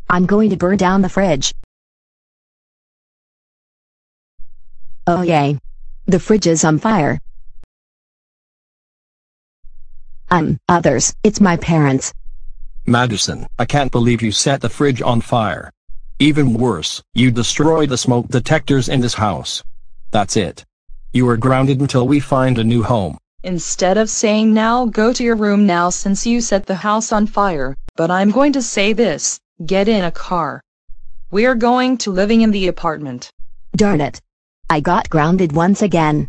I'm going to burn down the fridge. Oh yay. The fridge is on fire. Others, it's my parents. Madison, I can't believe you set the fridge on fire. Even worse, you destroyed the smoke detectors in this house. That's it. You are grounded until we find a new home. Instead of saying now go to your room now since you set the house on fire, but I'm going to say this, get in a car. We're going to living in the apartment. Darn it. I got grounded once again.